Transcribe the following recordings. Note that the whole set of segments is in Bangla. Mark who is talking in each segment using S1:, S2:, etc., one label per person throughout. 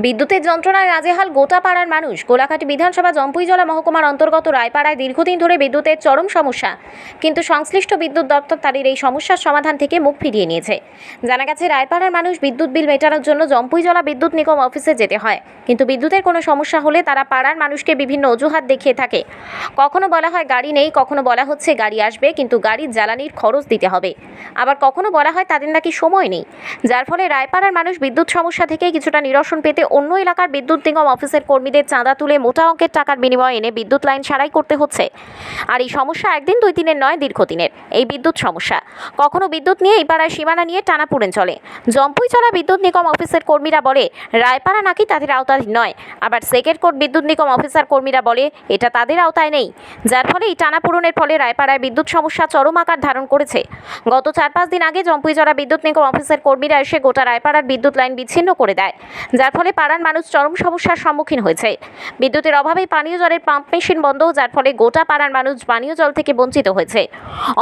S1: বিদ্যুতের যন্ত্রণায় নাজেহাল গোটা পাড়ার মানুষ। কোলাঘাট বিধানসভা জম্পুইজলা মহকুমার অন্তর্গত রায়পাড়ায় দীর্ঘদিন ধরে বিদ্যুতের চরম সমস্যা, কিন্তু সংশ্লিষ্ট বিদ্যুৎ দপ্তর তাদের এই সমস্যার সমাধান থেকে মুখ ফিরিয়ে নিয়েছে। জানা গেছে, রায়পাড়ার মানুষ বিদ্যুৎ বিল মেটানোর জন্য জম্পুইজলা বিদ্যুৎ নিগম অফিসে যেতে হয়, কিন্তু বিদ্যুতের কোনো সমস্যা হলে তারা পাড়ার মানুষকে বিভিন্ন অজুহাত দেখিয়ে থাকে। কখনো বলা হয় গাড়ি নেই, কখনো বলা হচ্ছে গাড়ি আসবে কিন্তু গাড়ির জ্বালানির খরচ দিতে হবে, আবার কখনো বলা হয় তাদের নাকি সময় নেই। যার ফলে রায়পাড়ার মানুষ বিদ্যুৎ সমস্যা থেকে কিছুটা নিরসন পেতে অন্য এলাকার বিদ্যুৎ নিগম অফিসের কর্মীদের চাঁদা তুলে মোটা অঙ্কের টাকার বিনিময়ে এনে বিদ্যুৎ লাইন সারাই করতে হচ্ছে। আর এই সমস্যা একদিন দুই দিনের নয়, দীর্ঘদিনের এই বিদ্যুৎ সমস্যা। কখনো বিদ্যুৎ নিয়ে এই পাড়ার সীমানা নিয়ে টানাপোড়েন চলে। জম্পুইজলা বিদ্যুৎ নিগম অফিসের কর্মীরা বলে রায়পাড়া নাকি তাদের আওতাধীন নয়, আবার সেকেন্ড কোর্ট বিদ্যুৎ নিগম অফিসার কর্মীরা বলে এটা তাদের আওতায় নেই। যার ফলে এই টানাপোড়েনের ফলে রায়পাড়ায় বিদ্যুৎ সমস্যা চরম আকার ধারণ করেছে। গত 4-5 দিন আগে জম্পুইজলা বিদ্যুৎ নিগম অফিসের কর্মীরা এসে গোটা রায়পাড়ার বিদ্যুৎ লাইন বিচ্ছিন্ন করে দেয়, যার ফলে পাড়ার মানুষ চরম সমস্যার সম্মুখীন হয়েছে। বিদ্যুতের অভাবে পানীয় জলের পাম্প মেশিন বন্ধ, যার ফলে গোটা পাড়ার মানুষ পানীয় জল থেকে বঞ্চিত হয়েছে।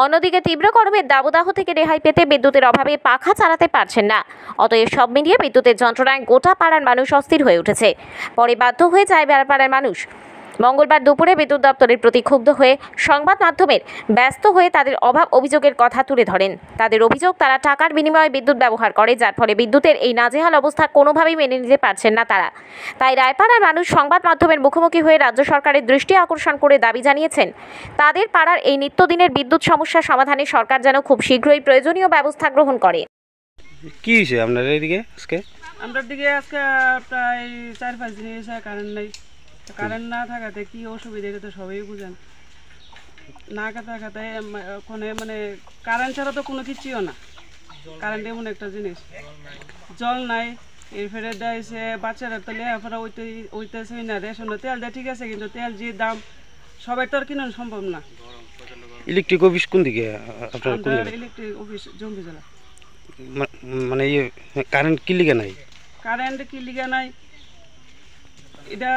S1: অন্যদিকে তীব্র গরমের দাবদাহ থেকে রেহাই পেতে বিদ্যুতের অভাবে পাখা চালাতে পারছেন না। অতএব সব মিলিয়ে বিদ্যুতের যন্ত্রণায় গোটা পাড়ার মানুষ অস্থির হয়ে উঠেছে। পরে বাধ্য হয়ে যায় পাড়ার মানুষ। মঙ্গলবার দুপুরে বিদ্যুৎ দপ্তরের প্রতি ক্ষুব্ধ হয়ে সংবাদ মাধ্যমের ব্যস্ত হয়ে তাদের অভাব অভিযোগের কথা তুলে ধরেন। তাদের অভিযোগ, তারা টাকার বিনিময়ে বিদ্যুৎ ব্যবহার করে, যার ফলে বিদ্যুতের এই নাজেহাল অবস্থা কোনোভাবেই মেনে নিতে পারছেন না তারা। তাই রায়পাড়ার মানুষ সংবাদ মাধ্যমের মুখোমুখি হয়ে রাজ্য সরকারের দৃষ্টি আকর্ষণ করে দাবি জানিয়েছেন, তাদের পাড়ার এই নিত্যদিনের বিদ্যুৎ সমস্যা সমাধানে সরকার যেন খুব শীঘ্রই প্রয়োজনীয় ব্যবস্থা গ্রহণ করে।
S2: কি হয়েছে আপনার এদিকে আজকে?
S3: আমরা দিকে আজকে প্রায় 4-5 দিন এসে কারেন্ট নেই। কারেন্ট না থাকাতে কি অসুবিধা এটা তো সবাই বুঝেন। না থাকাতে ওখানে মানে কারেন্ট ছাড়া তো কোনো কিছুও না। কারেন্ট এমন একটা জিনিস, জল নাই, এর ফেরে দেয়ছে বাচ্চারা তো লেখাপড়া ওইতেছে না। রেশনে তেল দেয় ঠিক আছে, কিন্তু তেল যে দাম সবাই তো আর কিনা সম্ভব না।
S2: ইলেকট্রিক অফিস কোন দিকে আপনার?
S3: Electric office Jampuijala.
S2: মানে কারেন্ট কি লিগে নাই?
S3: কারেন্ট কি লিগে নাই এটা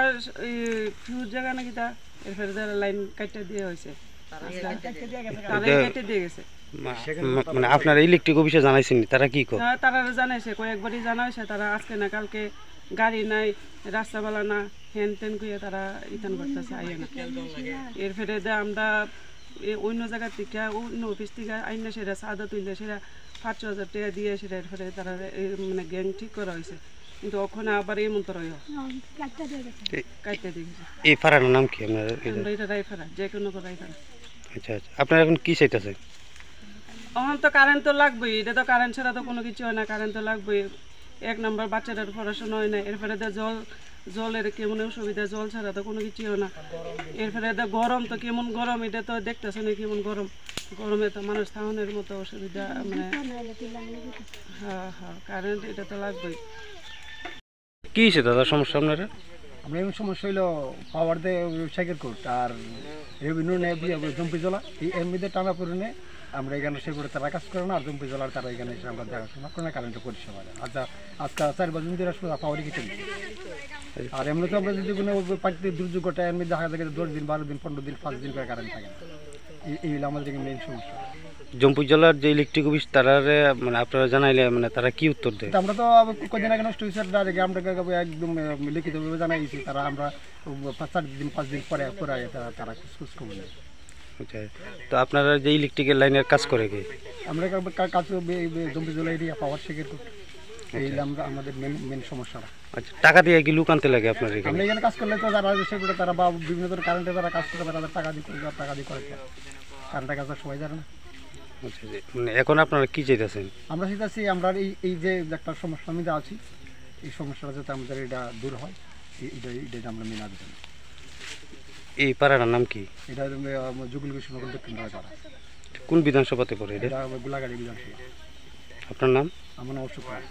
S3: ফিউজ জায়গা নাকি তা এরপরে লাইন কাটতে দিয়ে হয়েছে, কেটে দিয়ে গেছে।
S2: মানে আপনারা ইলেকট্রিক অফিসে জানাইছেন, তারা কি করে?
S3: হ্যাঁ, তারা জানাইছে, কয়েকবারই জানাইছে। তারা আজকে না কালকে গাড়ি নাই, রাস্তাবেলা না, হ্যান ত্যান করে তারা ইতান করতেছে আইয়ে না। এরপরে আমরা অন্য জায়গার থেকে অন্য অফিস থেকে আইনে সেটা চাঁদা তুললে সেটা 5,000 টাকা দিয়ে সেটা এরপরে তারা মানে গ্যাং ঠিক করা হয়েছে, কিন্তু ওখানে আবার এই মন্ত্র কাটতে দিয়েছে।
S2: এই পাড়ার নাম কি আপনার?
S3: এটা রায়পাড়া, যে কোনো রায়পাড়া।
S2: আচ্ছা আচ্ছা, আপনারা এখন কি চাইতেছেন?
S3: এখন তো কারেন্ট তো লাগবেই, এটা তো কারেন্ট ছাড়া তো কোনো কিছু হয় না। কারেন্ট তো লাগবেই। 1 নম্বর বাচ্চাদের পড়াশোনা হয় না, এরপরে জলের কেমন অসুবিধা, জল ছাড়া তো কোনো কিছু হয় না। এরপরে গরম তো কেমন গরম, এটা তো দেখতেছে না কেমন গরম। গরমে তো মানুষ থাউনের মতো অসুবিধা, মানে হ্যাঁ হ্যাঁ, কারেন্ট এটা তো লাগবেই।
S2: কি হয়েছে দাদা সমস্যা আপনারা?
S4: আমরা এমন সমস্যা হইলো পাওয়ার দিয়ে সাইকেল কোর্ট আর রেভিনিউ নেই জম্পুইজলা, এই এমনিতে টানা পড়ে আমরা এখানে সে করে তারা কাজ করে না, আর জম্পুইজলার তারা এখানে এসে আমরা দেখাশোনা করে না, কারেন্টের পরিষেবা দেয়। আচ্ছা, আজকে 4 দিন ধরে আসলে পাওয়ারই কেটে দিচ্ছি। আর এমনিতে আমরা যদি কোনো প্রাকৃতিক দুর্যোগ ঘটে এমনি দেখা যায় 10 দিন 12 দিন 15 দিন 5 দিন করে কারেন্ট থাকে না। এই হলো আমাদের মেইন সমস্যা।
S2: জম্পুইজলার যে ইলেকট্রিক অফিস তারা মানে আপনারা জানাইলে মানে তারা কি উত্তর দেয়?
S4: আমরা তো কদিন আগে নষ্ট হয়েছে, আমরা একদম লিখিতভাবে জানাই দিয়েছি। তারা আমরা 4 দিন 5 দিন পরে তারা খোঁজ খবর নেয়।
S2: আচ্ছা, তো আপনারা যে ইলেকট্রিকের লাইনের কাজ করে কি?
S4: আমরা কাজ জম্পুইজলা এরিয়া পাওয়ার সেকের এই আমাদের মেন সমস্যা।
S2: আচ্ছা, টাকা দিয়ে কি লুক আনতে লাগে আপনার এখানে?
S4: আমরা এখানে কাজ করলে তো যারা সেগুলো তারা বা বিভিন্ন ধরনের কারেন্টে যারা কাজ করে তাদের টাকা দিয়ে করে কারেন্টের কাজ সবাই জানে না।
S2: আচ্ছা, মানে এখন আপনারা কি চাইতেছেন?
S4: আমরা চাইতেছি আমরা এই যে একটা সমস্যা আমি আছি, এই সমস্যাটা যাতে আমাদের এটা দূর হয়, এটা আমরা মেনে আবেদন।
S2: এই পাড়াটার নাম কি?
S4: এটা যুগল কৃষ্ণনগর দক্ষিণ রায়পাড়া।
S2: কোন বিধানসভাতে পড়ে এটা?
S4: গোলাঘাট বিধানসভা।
S2: আপনার নাম?
S4: আমার নাম অশোক রায়।